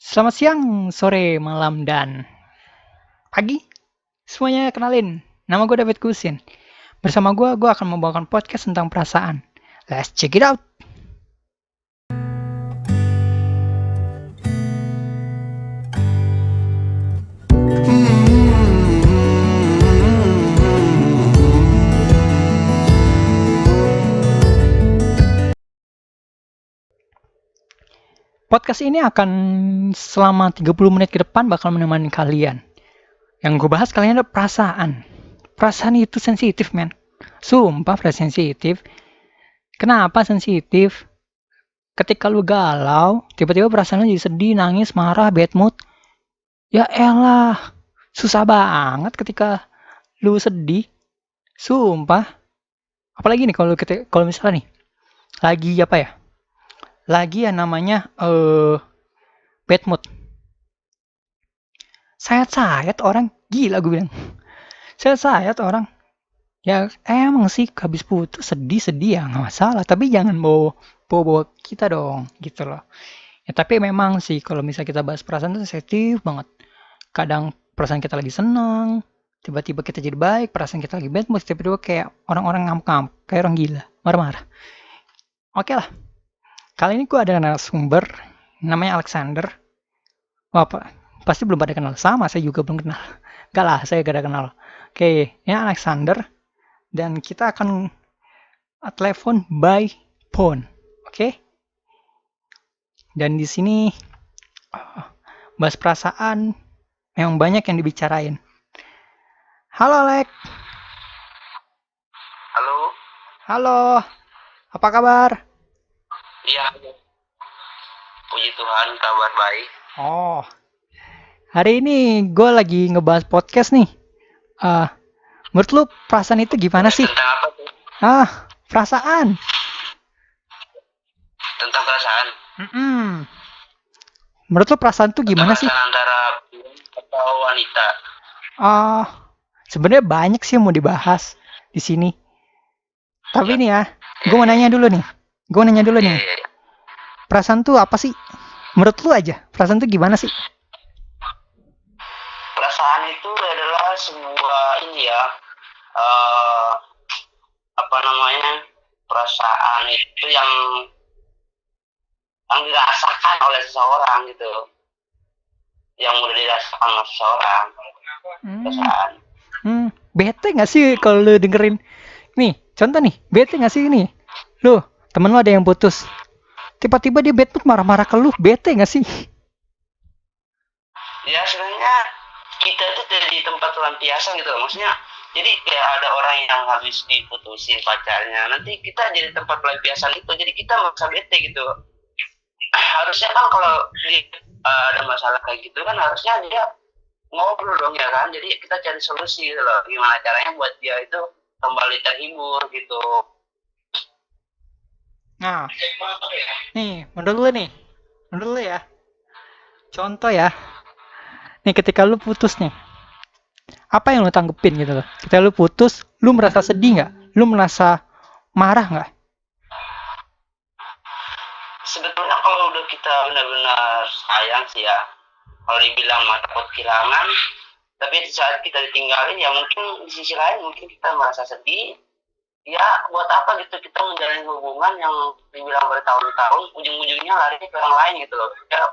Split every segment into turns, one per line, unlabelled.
Selamat siang, sore, malam, dan pagi. Semuanya kenalin, nama gue David Kusin. Bersama gue akan membawakan podcast tentang perasaan. Let's check it out! Podcast ini akan selama 30 menit ke depan bakal menemani kalian. Yang gue bahas kalian adalah perasaan. Perasaan itu sensitif, men. Sumpah, perasaan sensitif. Kenapa sensitif? Ketika lu galau, tiba-tiba perasaan lu jadi sedih, nangis, marah, bad mood. Ya elah, susah banget ketika lu sedih. Sumpah. Apalagi nih kalau misalnya nih lagi apa ya? Lagi yang namanya bad mood. Sayat-sayat orang gila gue bilang. Sayat-sayat orang. Ya emang sih habis putus sedih-sedih ya nggak masalah, tapi jangan bawa kita dong gitu loh. Ya tapi memang sih kalau misalnya kita bahas perasaan itu sensitif banget. Kadang perasaan kita lagi senang, tiba-tiba kita jadi baik, perasaan kita lagi bad mood, tiba-tiba kayak orang-orang ngamuk-ngamuk, kayak orang gila, marah-marah. Oke lah, kali ini gue ada narasumber, namanya Alexander. Wah, pasti belum pada kenal. Sama, saya juga belum kenal. Gak lah, saya gak ada kenal. Oke, ini Alexander. Dan kita akan telepon by phone. Oke? Dan di sini bahas perasaan memang banyak yang dibicarain. Halo, Alex.
Halo,
Halo. Apa kabar?
iya, puji Tuhan, kabar baik.
Oh, hari ini gue lagi ngebahas podcast nih. Menurut lu perasaan itu gimana sih?
Tentang apa tuh?
Perasaan.
Tentang perasaan.
Menurut lu perasaan itu gimana sih?
Perasaan antara atau wanita.
Sebenarnya banyak sih yang mau dibahas di sini. Tapi nih ya, gue mau nanya dulu nih.
Iya.
Perasaan tuh apa sih? Menurut lu aja, perasaan tuh gimana sih?
Perasaan itu adalah sebuah apa namanya, perasaan itu yang dirasakan oleh seseorang gitu, yang mudah dirasakan oleh seseorang. Perasaan.
Bete gak sih kalau lu dengerin? Nih, contoh nih, bete gak sih ini? Lu, temen lu ada yang putus. Tiba-tiba dia bad mood marah-marah ke lu, bete gak sih?
Ya sebenarnya kita itu jadi tempat pelampiasan gitu, maksudnya jadi kayak ada orang yang habis diputusin pacarnya, nanti kita jadi tempat pelampiasan itu, jadi kita merasa bete gitu. Harusnya kan kalau ada masalah kayak gitu kan harusnya dia ngobrol dong ya kan, jadi kita cari solusi gitu loh, gimana caranya buat dia itu kembali terhibur gitu.
Nah, nih, menurut lu ya, contoh ya, nih ketika lu putus nih, apa yang lu tanggepin gitu loh? Ketika lu putus, lu merasa sedih nggak? Lu merasa marah nggak?
Sebetulnya kalau udah kita benar-benar sayang sih ya, kalau dibilang mah takut kehilangan, tapi di saat kita ditinggalin ya mungkin di sisi lain mungkin kita merasa sedih. Ya buat apa gitu kita menjalin hubungan yang dibilang bertahun-tahun, ujung-ujungnya lari ke orang lain gitu loh. Ya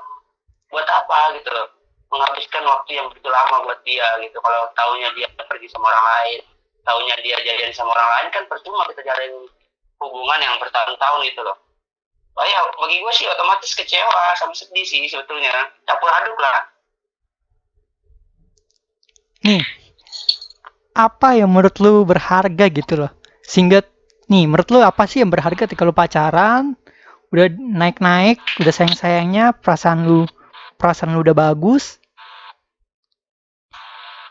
buat apa gitu loh, menghabiskan waktu yang begitu lama buat dia gitu, kalau taunya dia pergi sama orang lain, taunya dia jadian sama orang lain, kan percuma kita jalin hubungan yang bertahun-tahun gitu loh. Oh ya, bagi gue sih otomatis kecewa sama sedih sih sebetulnya, campur aduk lah.
Nih, apa yang menurut lu berharga gitu loh? Sehingga, nih, menurut lu apa sih yang berharga ketika lu pacaran, udah naik-naik, udah sayang-sayangnya, perasaan lu udah bagus,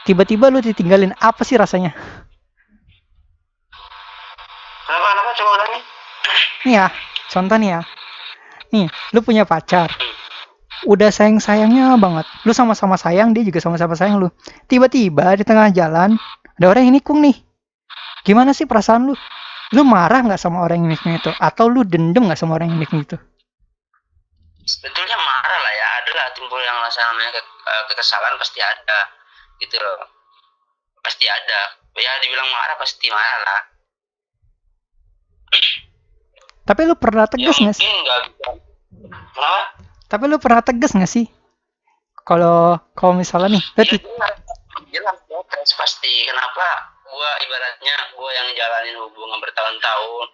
tiba-tiba lu ditinggalin, apa sih rasanya?
Kenapa coba ulangi?
Nih ya, contoh nih ya. Nih, lu punya pacar. Udah sayang-sayangnya banget. Lu sama-sama sayang, dia juga sama-sama sayang lu. Tiba-tiba di tengah jalan, ada orang yang nikung nih. Gimana sih perasaan lu? Lu marah nggak sama orang yang nikung itu? Atau lu dendam nggak sama orang yang nikung itu?
sebetulnya marah lah ya, ada lah timbul yang namanya kekesalan pasti ada gitu loh, pasti ada ya, dibilang marah pasti marah lah.
Tapi lu pernah
Ya
tegas nggak sih?
mungkin nggak bisa. Kenapa?
Tapi lu pernah tegas nggak sih? Kalau misalnya nih,
Ya jelas jelas pasti. Kenapa gua ibaratnya gua yang jalanin hubungan bertahun-tahun,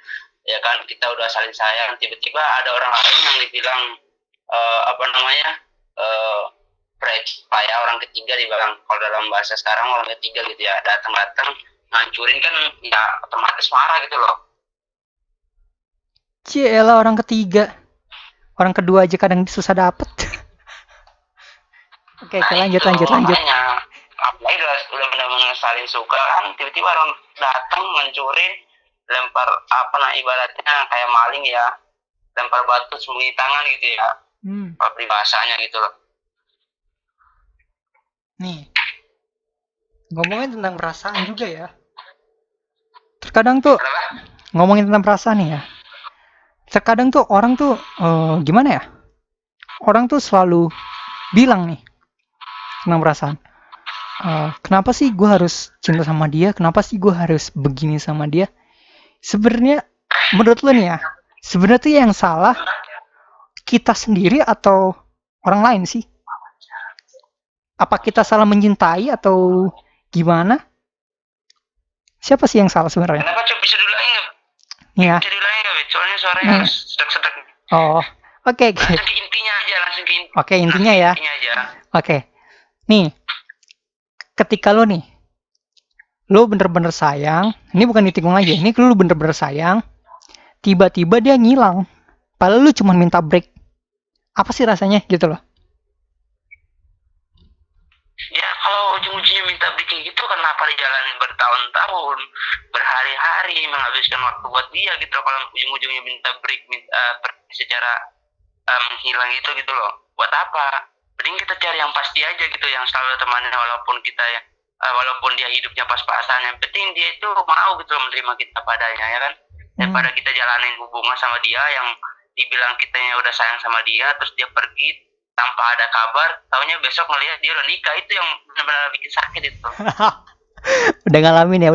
ya kan, kita udah saling sayang, tiba-tiba ada orang lain yang dibilang apa namanya, eh ya orang ketiga, dibilang kalau dalam bahasa sekarang orang ketiga gitu ya, datang-datang ngancurin, kan ya otomatis marah gitu loh.
Cielah orang ketiga. Orang kedua aja kadang susah dapet. Oke,
Nah
lanjut,
itu
lanjut, lanjut.
makanya, apalagi udah benar-benar saling suka kan, tiba-tiba orang datang ngancurin, lempar apa, nah ibaratnya kayak maling ya, lempar batu sembunyi tangan gitu ya, kalau peribahasanya gitu loh.
Nih, ngomongin tentang perasaan juga ya. Terkadang tuh,
Kenapa?
ngomongin tentang perasaan nih ya. Terkadang tuh orang tuh, gimana ya? Orang tuh selalu bilang nih, tentang perasaan. Kenapa sih gue harus cinta sama dia? Kenapa sih gue harus begini sama dia? Sebenarnya, menurut lo nih ya, sebenarnya tuh yang salah kita sendiri atau orang lain sih? Apa kita salah mencintai atau gimana? Siapa sih yang salah sebenarnya?
Kenapa coba bisa diulangin nggak?
Ya.
Bisa diulangin nggak, Bit? Soalnya suaranya harus sedek-sedek.
Oh, oke.
Langsung ke intinya aja, langsung ke intinya.
Oke, intinya ya.
Intinya aja.
Oke. Nih, ketika lo nih, lo bener-bener sayang, ini bukan ditikung aja, ini lo bener-bener sayang, tiba-tiba dia ngilang, padahal lo cuma minta break. Apa sih rasanya gitu loh?
Ya kalau ujung-ujungnya minta bikin gitu, kenapa dijalanin bertahun-tahun, berhari-hari, menghabiskan waktu buat dia gitu. Kalau ujung-ujungnya minta break, minta secara menghilang gitu loh, buat apa? Mending kita cari yang pasti aja gitu, yang selalu temannya, walaupun kita ya walaupun dia hidupnya pas-pasan, yang penting dia itu mau gitu menerima kita padanya, ya kan, daripada kita jalanin hubungan sama dia yang dibilang kitanya udah sayang sama dia, terus dia pergi tanpa ada kabar, taunya besok ngelihat dia udah nikah. Itu yang benar-benar bikin sakit itu.
Udah ngalamin ya.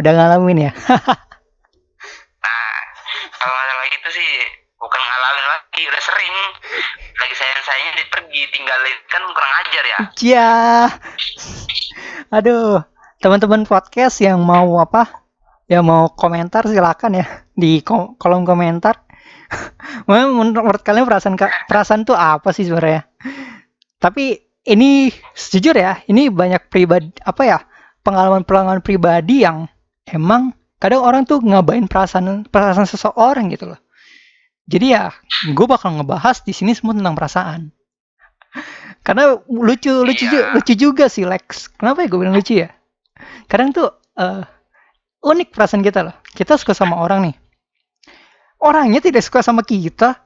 Nah, kalau masalah gitu sih bukan ngalamin lagi, udah sering. Lagi sayang-sayangnya dia pergi, tinggalin, kan kurang ajar ya.
Iya. Aduh, teman-teman podcast yang mau apa? Yang mau komentar silakan ya di kolom komentar. Menurut kalian perasaan tuh apa sih sebenarnya? Tapi ini jujur ya, ini banyak pribadi apa ya, pengalaman-pengalaman pribadi yang emang kadang orang tuh ngabain perasaan seseorang gitu loh. Jadi ya, gue bakal ngebahas di sini semua tentang perasaan. Karena lucu juga sih Lex. Kenapa ya gue bilang lucu ya? Kadang tuh unik perasaan kita loh. Kita suka sama orang nih. Orangnya tidak suka sama kita,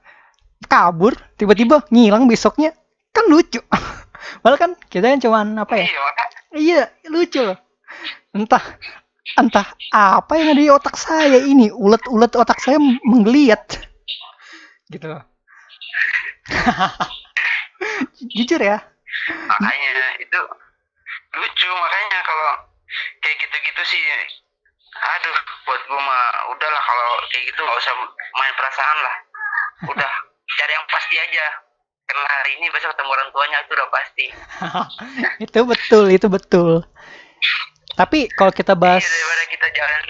kabur, tiba-tiba ngilang besoknya, kan lucu. Padahal kan kita yang cuman apa ya? Iya, lucu loh. Entah apa yang ada di otak saya ini, ulet-ulet otak saya menggeliat. Gitu loh. Jujur ya.
Makanya itu lucu, makanya kalau kayak gitu-gitu sih, aduh, buat gue mah udahlah, kalau kayak gitu nggak usah main perasaan lah, udah cari yang pasti aja, karena hari ini besok ketemu orang tuanya itu udah pasti.
Itu betul. Tapi kalau kita bahas,
daripada kita jalan.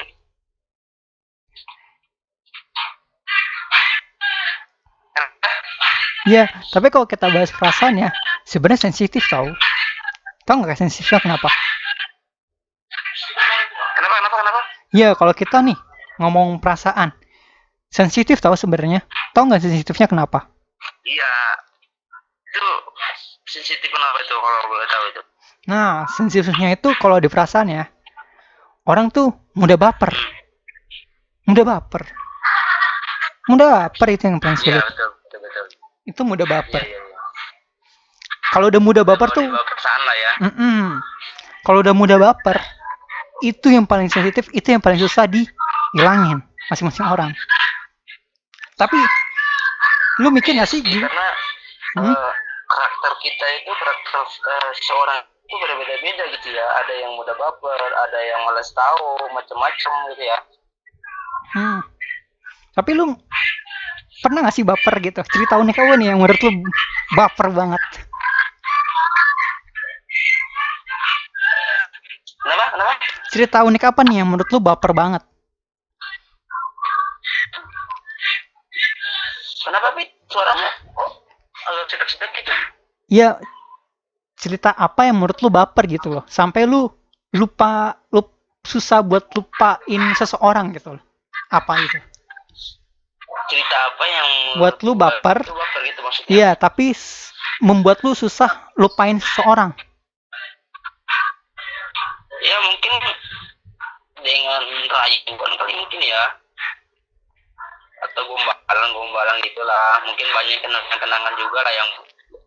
Ya, tapi kalau kita bahas perasaan ya, sebenarnya sensitif tau. Tau nggak sensitifnya kenapa?
Kenapa?
Ya, kalau kita nih ngomong perasaan, sensitif tau sebenarnya. Tau nggak sensitifnya kenapa?
Iya, itu sensitif kenapa itu kalau boleh tahu itu?
Nah, sensitifnya itu kalau di perasaan ya, orang tuh mudah baper. Mudah baper itu yang paling sulit.
Iya, betul.
Itu mudah baper. Iya. Kalau udah mudah baper tuh,
lah ya.
Kalau udah mudah baper, itu yang paling sensitif, itu yang paling susah dihilangin masing-masing orang. Tapi lu mikir nggak sih?
Karena
Hmm?
Karakter kita itu karakter seorang itu berbeda-beda gitu ya. Ada yang mudah baper, ada yang malas tahu, macam-macam gitu ya.
Hmm. Tapi lu pernah gak sih baper gitu? Cerita unik apa nih yang menurut lu baper banget?
Kenapa? Kenapa?
Cerita unik apa nih yang menurut lu baper banget?
Kenapa Pit? Suaranya kok agak sedek-sedek gitu?
Ya, cerita apa yang menurut lu baper gitu loh. Sampai lu susah buat lupain seseorang gitu loh. Apa itu?
Cerita apa yang
Buat lu baper,
itu baper gitu maksudnya?
iya, tapi membuat lu susah lupain seseorang.
Ya mungkin dengan rayuan kali mungkin ya, atau gombalan gitulah. Mungkin banyak kenangan juga lah yang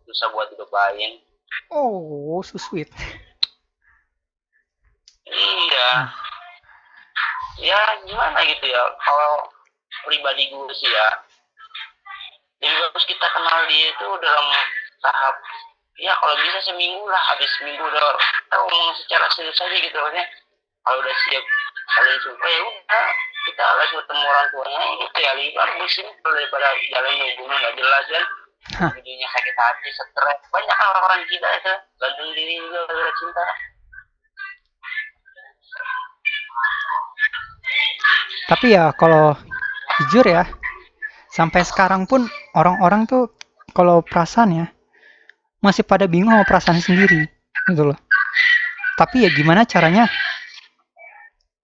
susah buat dilupain.
Oh, so sweet.
Iya, ya gimana gitu ya. Kalau pribadi gue sih ya, lebih bagus kita kenal dia itu dalam tahap ya kalau bisa seminggu lah, habis seminggu udah kita ngomong secara serius aja gitu maksudnya. Kalau udah siap saling suka ya udah kita harus ketemu orang tuanya gitu ya, lebih bagus sih daripada jalan hubungan nggak jelas kan. Ujungnya sakit hati, stres. Banyak kan orang-orang gila itu gantung diri juga gara-gara cinta.
Tapi ya kalau jujur ya, sampai sekarang pun orang-orang tuh kalau perasaan ya masih pada bingung sama perasaan sendiri gitu loh. Tapi ya gimana caranya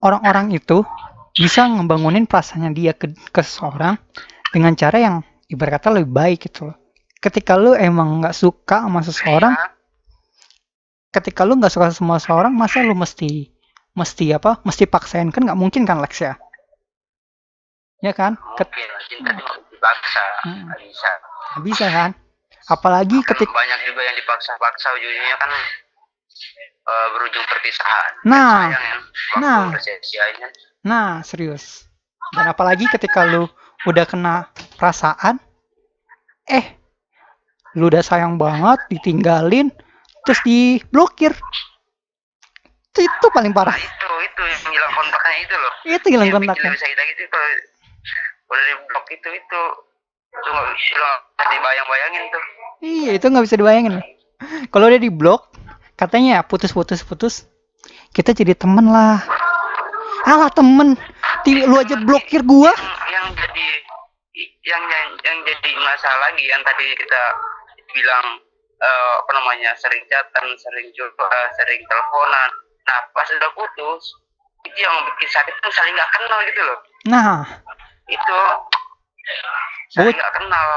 orang-orang itu bisa ngebangunin perasaannya dia ke seseorang dengan cara yang ibarat kata lebih baik gitu loh. Ketika lu emang nggak suka sama seseorang, ketika lu nggak suka sama seseorang, masa lu mesti paksain, kan nggak mungkin kan, Lex ya? Ya kan?
Mungkin cinta itu dipaksa, nggak bisa.
Nggak bisa kan? Apalagi ketika
banyak juga yang dipaksa-paksa ujungnya kan berujung perpisahan.
Nah,
Sayang ya,
nah,
waktu udah sia-siain kan.
nah, serius. Dan apalagi ketika lu udah kena perasaan, lu udah sayang banget, ditinggalin, terus diblokir. Itu paling parah.
Itu yang hilang kontaknya itu loh.
Itu hilang
Yang bikin
kontaknya.
lebih sakit lagi itu kalau udah diblok itu nggak bisa dibayang-bayangin tuh.
Iya, itu nggak bisa dibayangin. Kalau udah diblok, katanya putus. Kita jadi temen lah. Alah temen, lu aja blokir gua.
Yang jadi yang jadi masalah lagi yang tadi kita bilang apa namanya, sering chatan, sering jumpa, sering teleponan. Nah pas udah putus itu yang bikin sakit tuh saling nggak kenal gitu loh.
Nah,
itu saling nggak kenal.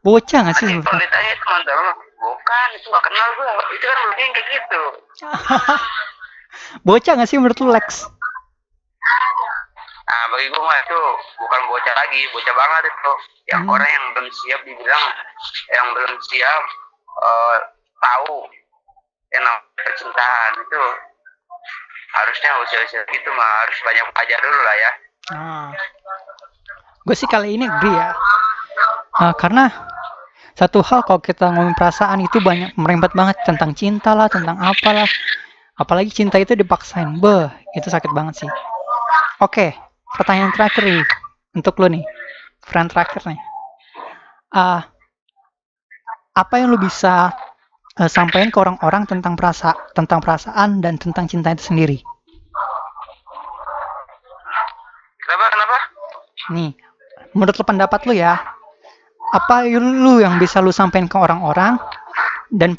Bocah nggak sih
sebenarnya? Kalau ditanya teman-teman, bukan itu nggak kenal gue, itu kan mungkin kayak gitu.
Bocah nggak sih menurut lu, Lex?
Nah bagi gue mah itu bukan bocah lagi, bocah banget itu. Yang orang yang belum siap dibilang, yang belum siap tahu yang percintaan itu harusnya usia-usia gitu mah harus banyak belajar dulu lah ya.
Gue sih kali ini agree ya. Karena satu hal kalau kita ngomongin perasaan itu banyak merembet banget tentang cinta lah, tentang apalah. Apalagi cinta itu dipaksain. Itu sakit banget sih. Oke, pertanyaan terakhir nih untuk lo nih. Friend terakhir nih. Apa yang lo bisa sampaikan ke orang-orang tentang perasaan dan tentang cinta itu sendiri?
Kenapa?
Nih, menurut lo, pendapat lo ya, apa lu yang bisa lu sampaikan ke orang-orang dan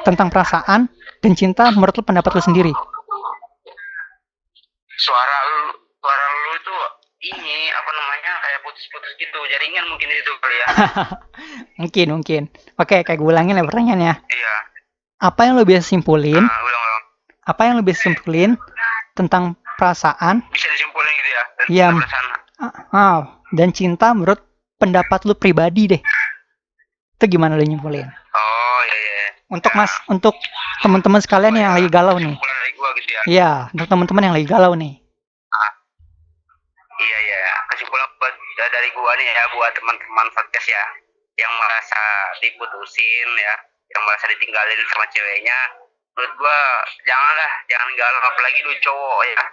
tentang perasaan dan cinta menurut lu, pendapat lu sendiri?
Suara lu itu ini apa namanya, kayak putus-putus gitu, jaringan mungkin itu kali ya.
mungkin. Oke, kayak gue ulangin ya pertanyaannya.
Iya.
Apa yang lu bisa simpulin?
Ulang.
Apa yang lu bisa simpulin tentang perasaan?
Bisa disimpulin gitu ya?
Iya. Dan cinta menurut pendapat lu pribadi deh. Itu gimana lu nyimpulin?
Oh iya.
Untuk teman-teman sekalian yang lagi galau nih.
Gitu ya?
Iya, untuk teman-teman yang lagi galau nih.
Iya. Kesimpulan dari gua nih ya, buat teman-teman podcast ya. yang merasa diputusin ya, yang merasa ditinggalin sama ceweknya, menurut gua jangan galau, apalagi lu cowok ya.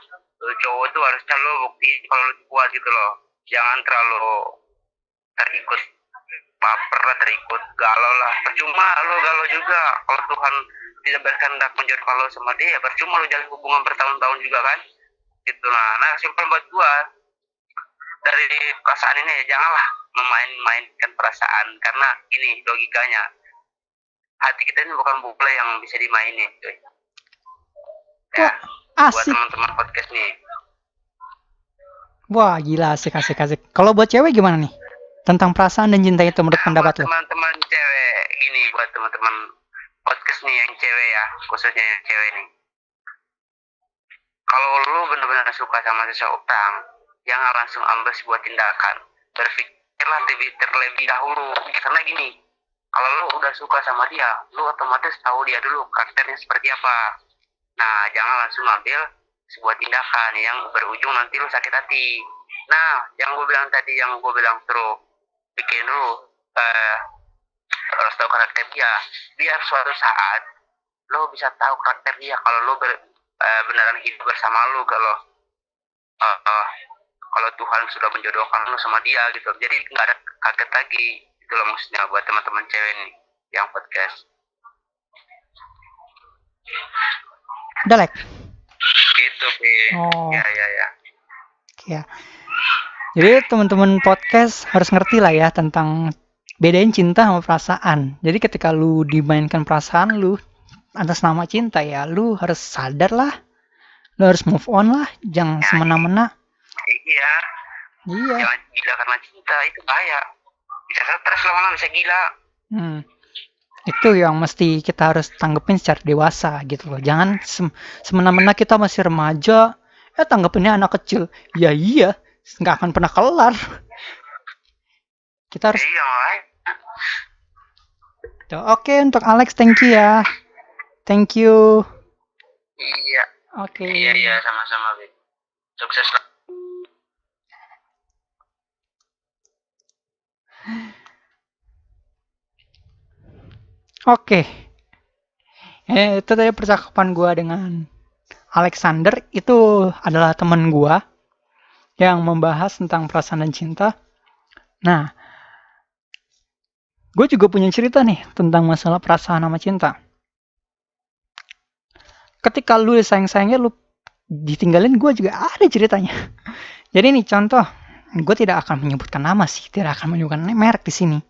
Lu cowok tuh harusnya lu bukti kalau lu kuat gitu loh. Jangan terlalu terikut baper lah, terikut galau lah. Percuma lu galau juga kalau Tuhan tidak berkehendak menjodohkan lo sama dia, percuma lu jalin hubungan bertahun-tahun juga kan. Gitu nah simpel buat gua dari perasaan ini ya, janganlah memain-mainkan perasaan, karena ini logikanya, hati kita ini bukan bola yang bisa dimainin cuy. Ya,
Wah,
buat
asik.
teman-teman podcast nih.
Wah, gila, asik. Kalau buat cewek gimana nih? Tentang perasaan dan cinta itu menurut
Nah,
pendapat
buat
lo?
teman-teman cewek gini, buat teman-teman podcast nih yang cewek ya, khususnya yang cewek nih. Kalau lu benar-benar suka sama seseorang, jangan langsung ambil sebuah tindakan. Berpikirlah terlebih dahulu. Karena gini, kalau lu udah suka sama dia, lu otomatis tahu dia dulu karakternya seperti apa. Nah, jangan langsung ambil sebuah tindakan yang berujung nanti lu sakit hati. Nah, yang gue bilang tadi, yang gue bilang suruh bikin lu harus tahu karakter dia, biar suatu saat lo bisa tahu karakter dia kalau lo beneran hidup bersama lo, kalau kalau Tuhan sudah menjodohkan lo sama dia gitu. Jadi nggak ada kaget lagi. Itulah maksudnya buat teman-teman cewek nih yang podcast.
Udah, like.
Gitu, Pi.
Oh.
Ya.
Ya. Jadi teman-teman podcast harus ngerti lah ya tentang bedain cinta sama perasaan. Jadi ketika lu dimainkan perasaan lu atas nama cinta ya, lu harus sadar lah. Lu harus move on lah, jangan semena-mena.
Iya.
Iya.
Jangan gila karena cinta, itu bahaya. Bisa stres lama-lama, bisa gila.
Itu yang mesti kita harus tanggepin secara dewasa gitu loh. Jangan semena-mena kita masih remaja, tanggepinnya anak kecil. Ya iya, nggak akan pernah kelar. Kita harus.
Iya,
Oke, untuk Alex, thank you ya. Thank you.
Iya.
Oke.
Iya, sama-sama, Bi. Sukses lah.
Oke. Itu tadi percakapan gue dengan Alexander. Itu adalah teman gue yang membahas tentang perasaan dan cinta. Nah, gue juga punya cerita nih tentang masalah perasaan sama cinta. Ketika lu sayang-sayangnya lu ditinggalin, gue juga ada ceritanya. Jadi nih contoh, gue tidak akan menyebutkan nama sih, tidak akan menyebutkan merek di sini,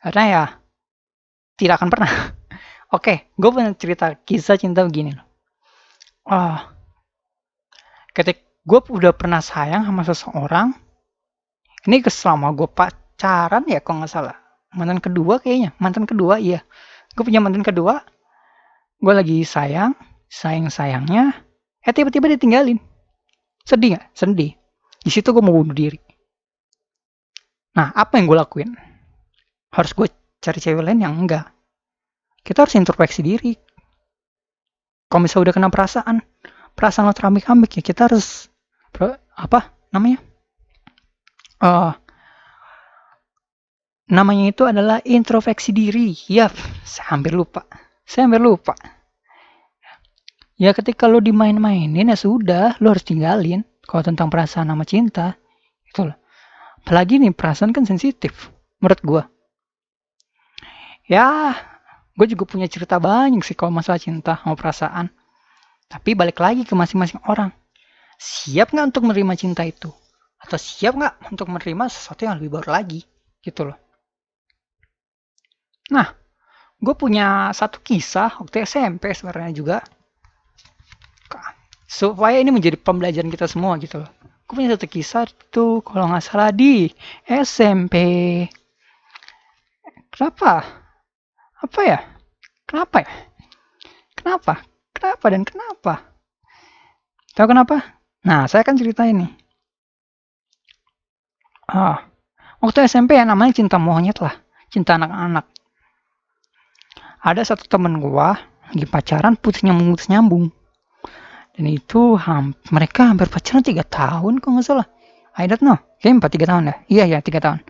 karena ya tidak akan pernah. Oke, gue punya cerita kisah cinta begini loh. Ketika gue udah pernah sayang sama seseorang, ini selama gue pacaran ya kalau nggak salah, mantan kedua iya. Gue punya mantan kedua, gue lagi sayang-sayangnya, tiba-tiba ditinggalin. Sedih nggak? Sedih. Di situ gue mau bunuh diri. Nah, apa yang gue lakuin? Harus gue cari cewek lain yang enggak. Kita harus introspeksi diri. Kalau misalnya udah kena perasaan lo terambik-ambik ya, kita harus namanya itu adalah introspeksi diri. Ya, saya hampir lupa. Ya ketika lo dimain-mainin ya sudah, lo harus tinggalin. Kalau tentang perasaan sama cinta, itu loh. Apalagi nih perasaan kan sensitif, menurut gue. Ya, gue juga punya cerita banyak sih kalau masalah cinta sama perasaan. Tapi balik lagi ke masing-masing orang. Siap nggak untuk menerima cinta itu? Atau siap nggak untuk menerima sesuatu yang lebih baru lagi? Gitu loh. Nah, gue punya satu kisah waktu SMP sebenarnya juga. Supaya ini menjadi pembelajaran kita semua gitu loh. Gue punya satu kisah itu kalau nggak salah di SMP. Kenapa? Apa ya? Kenapa? Tahu kenapa? Nah, saya akan cerita ini. Waktu SMP ya namanya cinta monyet lah. Cinta anak-anak. Ada satu temen gua lagi pacaran putus nyambung. Dan itu mereka hampir pacaran 3 tahun kalau nggak salah. I don't know. Kayaknya 4-3 tahun dah. Iya 3 tahun.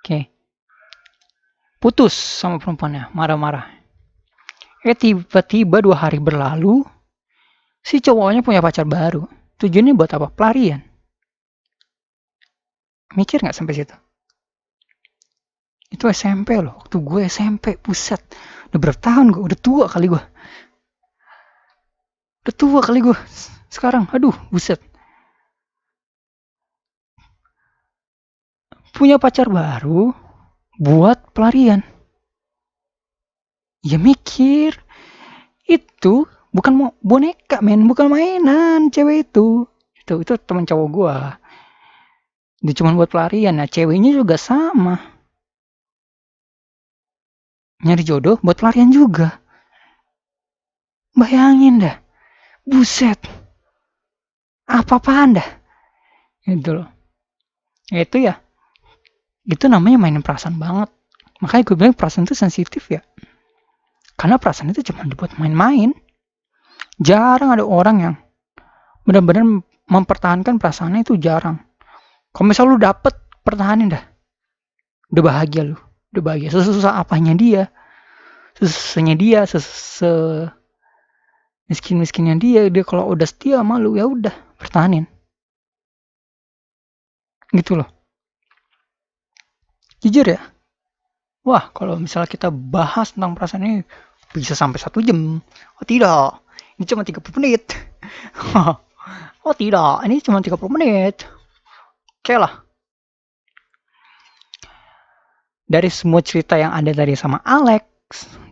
Oke, putus sama perempuannya, marah-marah. Tiba-tiba 2 hari berlalu, si cowoknya punya pacar baru. Tujuannya buat apa? Pelarian. Mikir nggak sampai situ? Itu SMP loh, waktu gue SMP, buset. Udah berapa tahun gue, udah tua kali gue. Udah tua kali gue. Sekarang, aduh, buset. Punya pacar baru buat pelarian. Ya mikir, itu bukan mau boneka men, bukan mainan cewek itu. Itu teman cowok gua. Dia cuma buat pelarian. Nah, ceweknya juga sama. Nyari jodoh buat pelarian juga. Bayangin dah. Buset. Apa-apaan dah. Gitu loh. Ya itu ya. Itu namanya mainin perasaan banget. Makanya gue bilang perasaan itu sensitif ya. Karena perasaan itu cuma dibuat main-main. Jarang ada orang yang benar-benar mempertahankan perasaannya, itu jarang. Kalau misal lu dapet, pertahanin dah. Udah bahagia lu. Udah bahagia. Sesusah apanya dia. Sesusahnya dia. Miskin-miskinnya dia. Dia kalau udah setia sama lu, ya udah, pertahanin. Gitu loh. Jujur ya. Wah, kalau misalnya kita bahas tentang perasaan ini, bisa sampai 1 jam. Oh tidak, ini cuma 30 menit. Oh tidak, ini cuma 30 menit. Oke lah. Dari semua cerita yang ada tadi sama Alex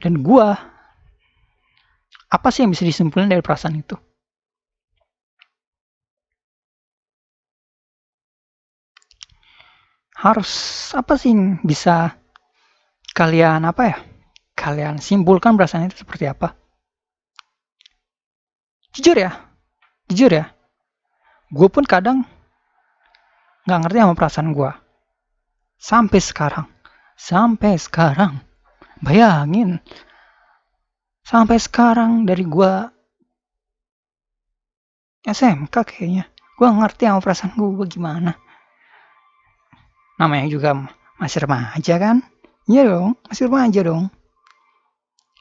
dan gua, apa sih yang bisa disimpulkan dari perasaan itu? Harus apa sih yang bisa kalian apa ya? Kalian simpulkan perasaan itu seperti apa? Jujur ya, jujur ya. Gue pun kadang nggak ngerti sama perasaan gue. Sampai sekarang. Bayangin, sampai sekarang dari gue SMK kayaknya. Gue ngerti sama perasaan gue gimana. Namanya juga masih remaja kan? Iya dong, masih remaja dong.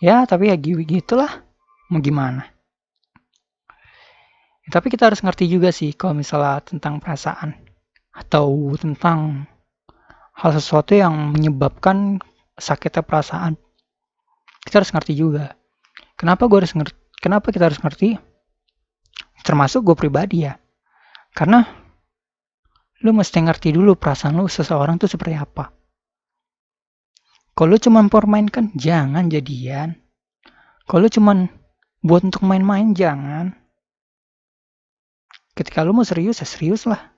Ya, tapi ya gitulah. Mau gimana? Ya, tapi kita harus ngerti juga sih kalau misalnya tentang perasaan atau tentang hal sesuatu yang menyebabkan sakitnya perasaan. Kita harus ngerti juga. Kenapa kita harus ngerti? Termasuk gue pribadi ya. Karena lu mesti ngerti dulu perasaan lu seseorang tuh seperti apa. Kalau lu cuma mempermainkan, jangan jadian. Kalau lu cuma buat untuk main-main, jangan. Ketika lu mau serius, ya serius lah.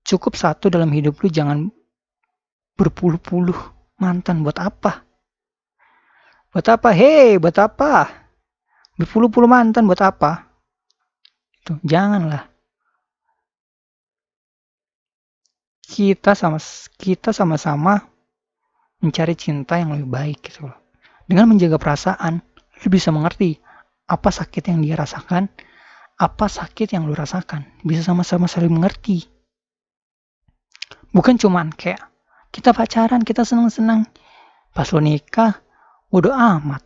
Cukup satu dalam hidup lu, jangan berpuluh-puluh mantan. Buat apa? Buat apa? Hei, buat apa? Berpuluh-puluh mantan buat apa? Tuh, janganlah. Kita sama-sama mencari cinta yang lebih baik gitu loh. Dengan menjaga perasaan, lu bisa mengerti apa sakit yang dia rasakan, apa sakit yang lu rasakan. Bisa sama-sama saling mengerti. Bukan cuman kayak kita pacaran, kita senang-senang. Pas lu nikah, bodo amat.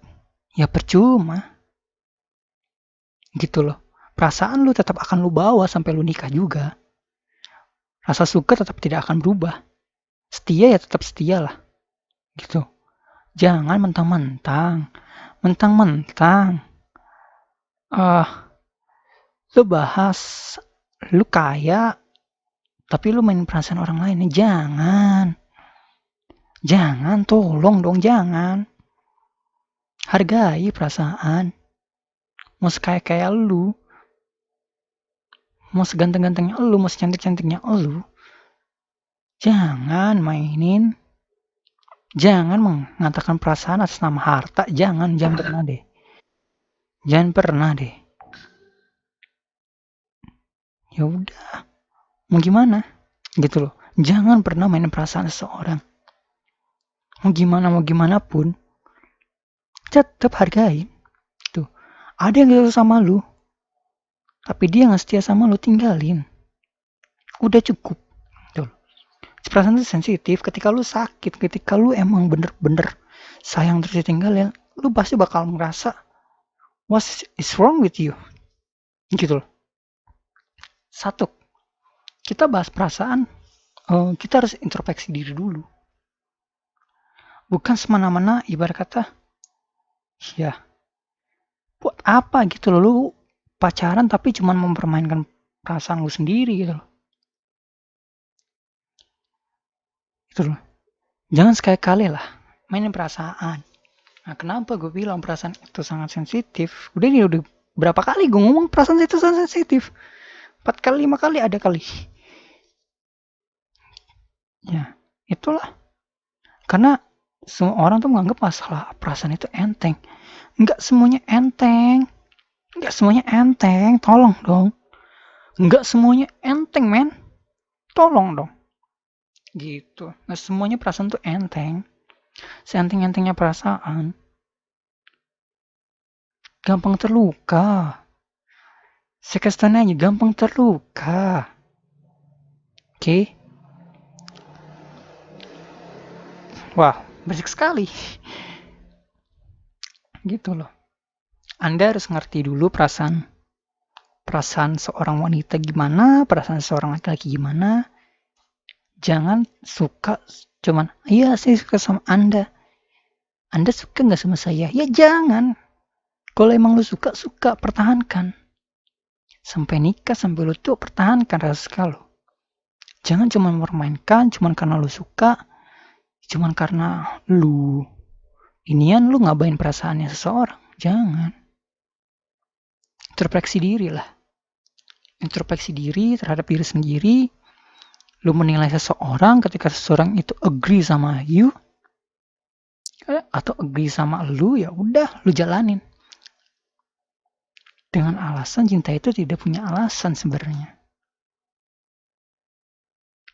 Ya percuma. Gitu loh. Perasaan lu tetap akan lu bawa sampai lu nikah juga. Rasa suka tetap tidak akan berubah. Setia ya tetap setia lah. Gitu. Jangan mentang-mentang. Mentang-mentang. Lu bahas. Lu kaya. Tapi lu main perasaan orang lain. Jangan. Jangan. Tolong dong jangan. Hargai perasaan. Mau sekaya-kaya lu. Mau seganteng-gantengnya lu. Mau secantik-cantiknya lu. Jangan mainin. Jangan mengatakan perasaan atas nama harta. Jangan pernah deh. Jangan pernah deh. Ya udah. Mau gitu loh. Jangan pernah main perasaan seseorang. Mau gimana pun, tetap hargai. Tuh, ada yang gak sama lu, tapi dia nggak setia sama lu, tinggalin. Udah cukup. Tuh. Perasaan itu sensitif. Ketika lu sakit, ketika lu emang bener-bener sayang terus ditinggalin, lu pasti bakal merasa what is wrong with you, gitu loh. Satu, kita bahas perasaan, kita harus introspeksi diri dulu. Bukan semena-mena ibarat kata, ya buat apa gitu loh lu pacaran tapi cuman mempermainkan perasaan lu sendiri gitu loh. Gitu loh. Jangan sekali-kali lah mainin perasaan. Nah, kenapa gue bilang perasaan itu sangat sensitif? Udah berapa kali gue ngomong perasaan itu sangat sensitif. 4 kali, 5 kali ada kali. Ya, itulah. Karena semua orang tuh menganggap masalah perasaan itu enteng. Enggak semuanya enteng. Enggak semuanya enteng. Tolong dong. Enggak semuanya enteng, men. Tolong dong. Gitu. Enggak semuanya perasaan tuh enteng. Seenteng-entengnya perasaan. Gampang terluka. Saya kasih tau aja, gampang terluka. Oke? Wah, berisik sekali. Gitu loh. Anda harus ngerti dulu perasaan seorang wanita gimana, perasaan seorang laki-laki gimana. Jangan suka cuman, iya saya suka sama Anda. Anda suka nggak sama saya? Ya jangan. Kalau emang lu suka, pertahankan. Sampai nikah, sampai lu tua, pertahankan rasa suka lu. Jangan cuma mempermainkan, cuman karena lu suka, cuman karena lu inian lu ngabain perasaannya seseorang. Jangan. Introspeksi diri lah. Introspeksi diri terhadap diri sendiri. Lu menilai seseorang ketika seseorang itu agree sama you atau agree sama lu, ya udah lu jalanin. Dengan alasan cinta itu tidak punya alasan sebenarnya.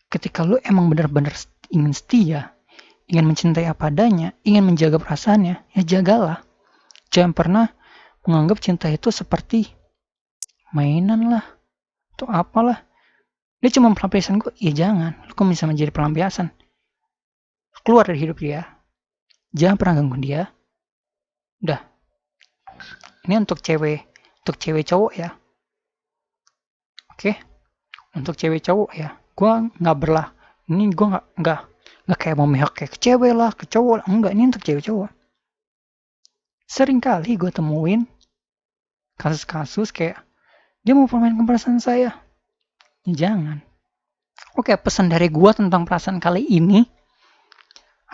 Ketika lu emang benar-benar ingin setia, ingin mencintai apa adanya, ingin menjaga perasaannya, ya jagalah. Jangan pernah menganggap cinta itu seperti mainan lah, atau apalah. Dia cuma pelampiasan gue, ya jangan. Lu kok bisa menjadi pelampiasan? Keluar dari hidup dia. Jangan pernah ganggu dia. Udah. Ini untuk cewek cowok ya. Oke? Untuk cewek cowok ya. Gue nggak berlah. Ini gue nggak kayak mau mihak kayak ke cewek lah, ke cowok lah. Enggak, ini untuk cewek cowok. Sering kali gue temuin kasus-kasus kayak dia mau permainkan perasaan saya. Ya, jangan. Oke, pesan dari gue tentang perasaan kali ini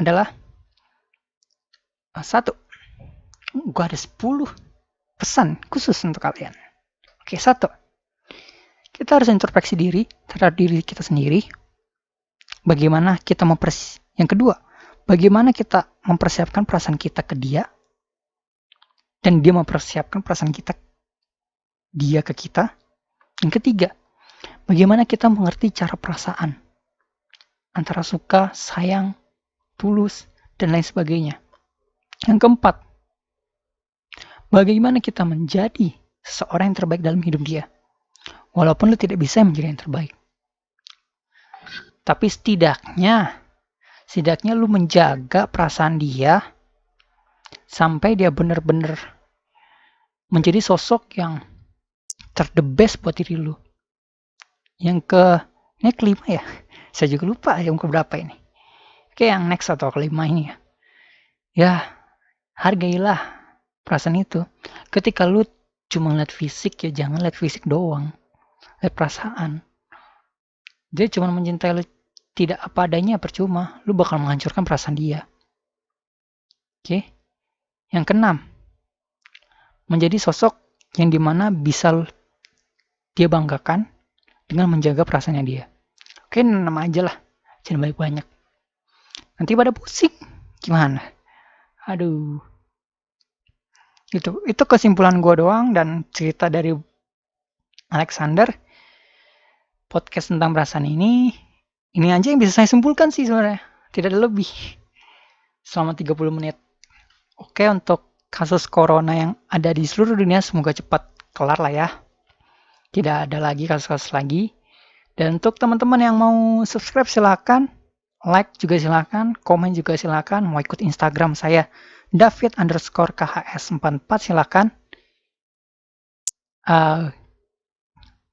adalah satu. Gue ada 10 pesan khusus untuk kalian. Oke, satu. Kita harus introspeksi diri terhadap diri kita sendiri. Bagaimana kita yang kedua, bagaimana kita mempersiapkan perasaan kita ke dia dan dia mempersiapkan perasaan dia ke kita. Yang ketiga, bagaimana kita mengerti cara perasaan antara suka, sayang, tulus, dan lain sebagainya. Yang keempat, bagaimana kita menjadi seseorang yang terbaik dalam hidup dia. Walaupun lu tidak bisa menjadi yang terbaik. Tapi setidaknya lu menjaga perasaan dia sampai dia benar-benar menjadi sosok yang the best buat diri lu. Ini kelima ya. Saya juga lupa yang keberapa ini. Oke, yang next atau kelima ini ya. Ya, hargailah perasaan itu. Ketika lu cuma lihat fisik, ya jangan lihat fisik doang. Lihat perasaan. Dia cuma mencintai lu tidak apa adanya, percuma. Lu bakal menghancurkan perasaan dia. Oke. Yang keenam, menjadi sosok yang dimana bisa dia banggakan dengan menjaga perasaannya dia. Oke, 6 aja lah. Jangan banyak-banyak. Nanti pada pusing. Gimana? Aduh. Itu kesimpulan gue doang dan cerita dari Alexander. Podcast tentang perasaan ini aja yang bisa saya simpulkan sih sebenarnya. Tidak ada lebih. Selama 30 menit. Oke, untuk kasus corona yang ada di seluruh dunia semoga cepat kelar lah ya. Tidak ada lagi kasus-kasus lagi. Dan untuk teman-teman yang mau subscribe silakan. like juga silakan, komen juga silakan, mau ikut Instagram saya David_KHS44 silakan.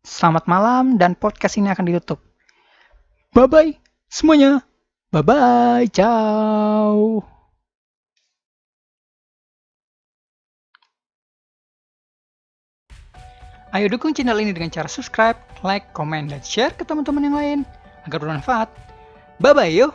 Selamat malam dan podcast ini akan ditutup. Bye bye semuanya. Bye bye. Ciao. Ayo dukung channel ini dengan cara subscribe, like, komen, dan share ke teman-teman yang lain agar bermanfaat. Bye bye yuk.